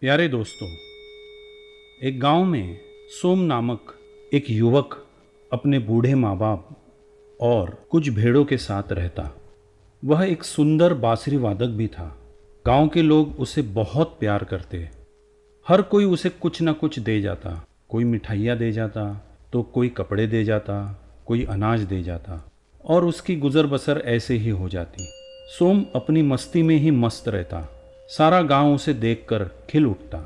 प्यारे दोस्तों, एक गांव में सोम नामक एक युवक अपने बूढ़े माँ बाप और कुछ भेड़ों के साथ रहता। वह एक सुंदर बांसुरी वादक भी था। गांव के लोग उसे बहुत प्यार करते। हर कोई उसे कुछ न कुछ दे जाता। कोई मिठाइयाँ दे जाता, तो कोई कपड़े दे जाता, कोई अनाज दे जाता, और उसकी गुजर बसर ऐसे ही हो जाती। सोम अपनी मस्ती में ही मस्त रहता। सारा गांव उसे देखकर खिल उठता।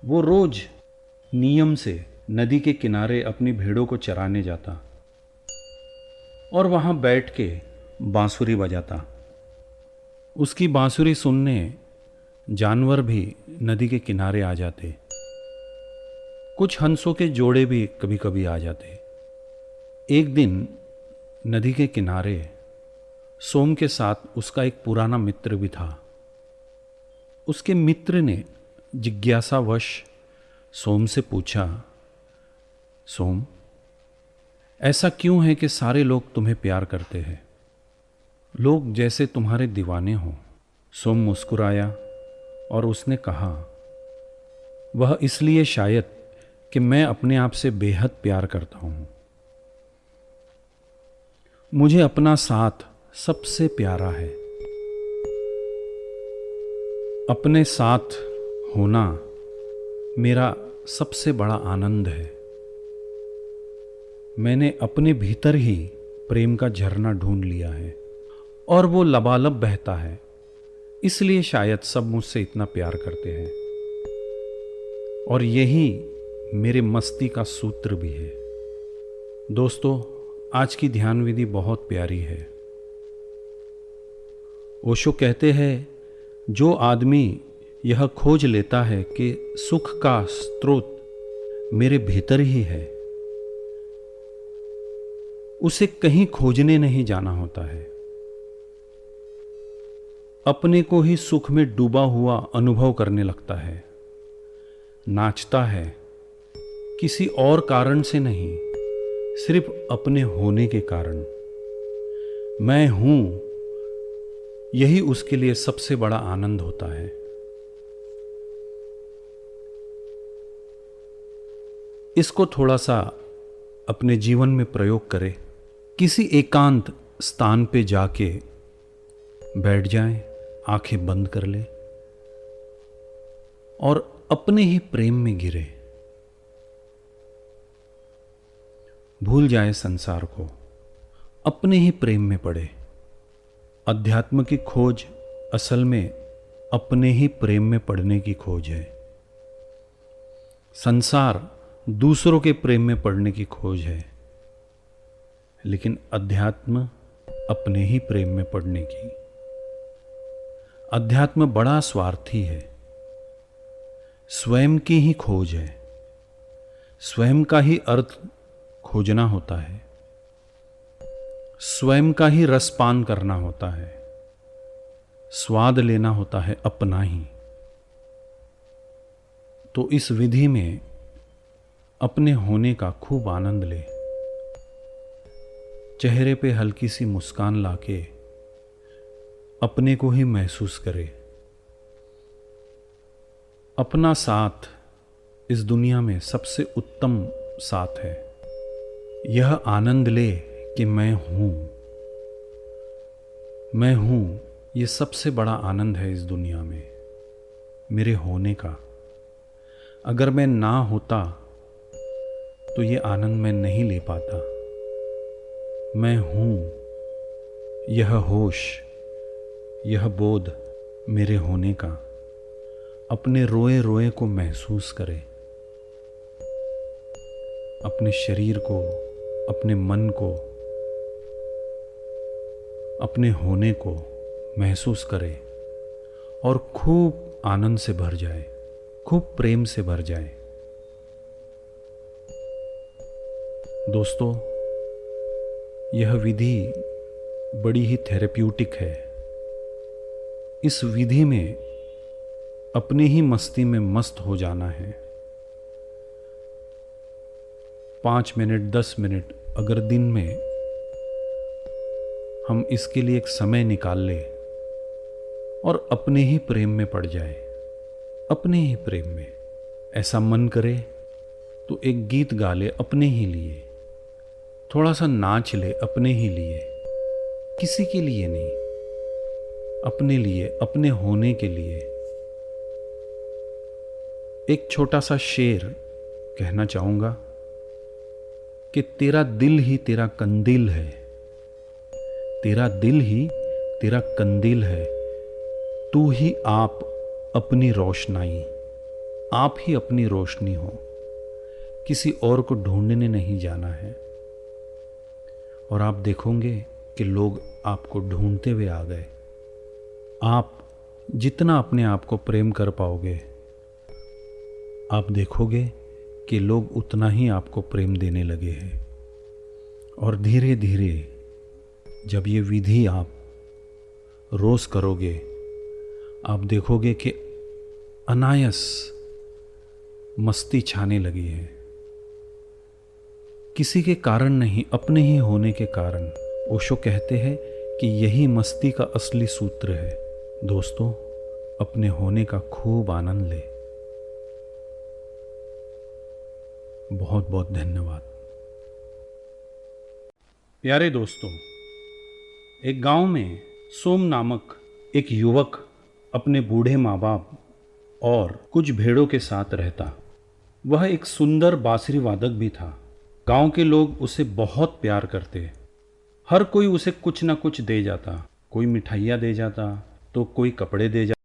वो रोज नियम से नदी के किनारे अपनी भेड़ों को चराने जाता और वहां बैठ के बांसुरी बजाता। उसकी बांसुरी सुनने जानवर भी नदी के किनारे आ जाते। कुछ हंसों के जोड़े भी कभी कभी आ जाते। एक दिन नदी के किनारे सोम के साथ उसका एक पुराना मित्र भी था। उसके मित्र ने जिज्ञासावश सोम से पूछा, सोम, ऐसा क्यों है कि सारे लोग तुम्हें प्यार करते हैं? लोग जैसे तुम्हारे दीवाने हों। सोम मुस्कुराया और उसने कहा, वह इसलिए शायद कि मैं अपने आप से बेहद प्यार करता हूँ। मुझे अपना साथ सबसे प्यारा है। अपने साथ होना मेरा सबसे बड़ा आनंद है। मैंने अपने भीतर ही प्रेम का झरना ढूंढ लिया है और वो लबालब बहता है। इसलिए शायद सब मुझसे इतना प्यार करते हैं, और यही मेरे मस्ती का सूत्र भी है। दोस्तों, आज की ध्यान विधि बहुत प्यारी है। ओशो कहते हैं, जो आदमी यह खोज लेता है कि सुख का स्रोत मेरे भीतर ही है, उसे कहीं खोजने नहीं जाना होता है। अपने को ही सुख में डूबा हुआ अनुभव करने लगता है। नाचता है किसी और कारण से नहीं, सिर्फ अपने होने के कारण। मैं हूं, यही उसके लिए सबसे बड़ा आनंद होता है। इसको थोड़ा सा अपने जीवन में प्रयोग करें। किसी एकांत स्थान पे जाके बैठ जाएं, आंखें बंद कर लें और अपने ही प्रेम में गिरे। भूल जाए संसार को, अपने ही प्रेम में पड़े। अध्यात्म की खोज असल में अपने ही प्रेम में पड़ने की खोज है। संसार दूसरों के प्रेम में पड़ने की खोज है, लेकिन अध्यात्म अपने ही प्रेम में पड़ने की। अध्यात्म बड़ा स्वार्थी है। स्वयं की ही खोज है। स्वयं का ही अर्थ खोजना होता है। स्वयं का ही रसपान करना होता है। स्वाद लेना होता है अपना ही। तो इस विधि में अपने होने का खूब आनंद ले। चेहरे पे हल्की सी मुस्कान लाके अपने को ही महसूस करे। अपना साथ इस दुनिया में सबसे उत्तम साथ है। यह आनंद ले कि मैं हूं। मैं हूं, ये सबसे बड़ा आनंद है इस दुनिया में, मेरे होने का। अगर मैं ना होता तो ये आनंद मैं नहीं ले पाता। मैं हूं, यह होश, यह बोध मेरे होने का अपने रोए रोए को महसूस करे। अपने शरीर को, अपने मन को, अपने होने को महसूस करे और खूब आनंद से भर जाए, खूब प्रेम से भर जाए। दोस्तों, यह विधि बड़ी ही थेरेप्यूटिक है। इस विधि में अपनी ही मस्ती में मस्त हो जाना है। 5 मिनट 10 मिनट अगर दिन में हम इसके लिए एक समय निकाल ले और अपने ही प्रेम में पड़ जाए, अपने ही प्रेम में। ऐसा मन करे तो एक गीत गा ले अपने ही लिए, थोड़ा सा नाच ले अपने ही लिए, किसी के लिए नहीं, अपने लिए, अपने होने के लिए। एक छोटा सा शेर कहना चाहूंगा कि तेरा दिल ही तेरा कंदील है, तेरा दिल ही तेरा कंदील है, तू ही आप अपनी रोशनाई, आप ही अपनी रोशनी हो, किसी और को ढूंढने नहीं जाना है। और आप देखोगे कि लोग आपको ढूंढते हुए आ गए। आप जितना अपने आप को प्रेम कर पाओगे, आप देखोगे कि लोग उतना ही आपको प्रेम देने लगे हैं। और धीरे धीरे जब ये विधि आप रोज़ करोगे, आप देखोगे कि अनायास मस्ती छाने लगी है, किसी के कारण नहीं, अपने ही होने के कारण। ओशो कहते हैं कि यही मस्ती का असली सूत्र है। दोस्तों, अपने होने का खूब आनंद ले। बहुत बहुत धन्यवाद। प्यारे दोस्तों, एक गांव में सोम नामक एक युवक अपने बूढ़े माँ बाप और कुछ भेड़ों के साथ रहता। वह एक सुंदर बांसुरी वादक भी था। गांव के लोग उसे बहुत प्यार करते। हर कोई उसे कुछ ना कुछ दे जाता। कोई मिठाइयाँ दे जाता, तो कोई कपड़े दे जाता।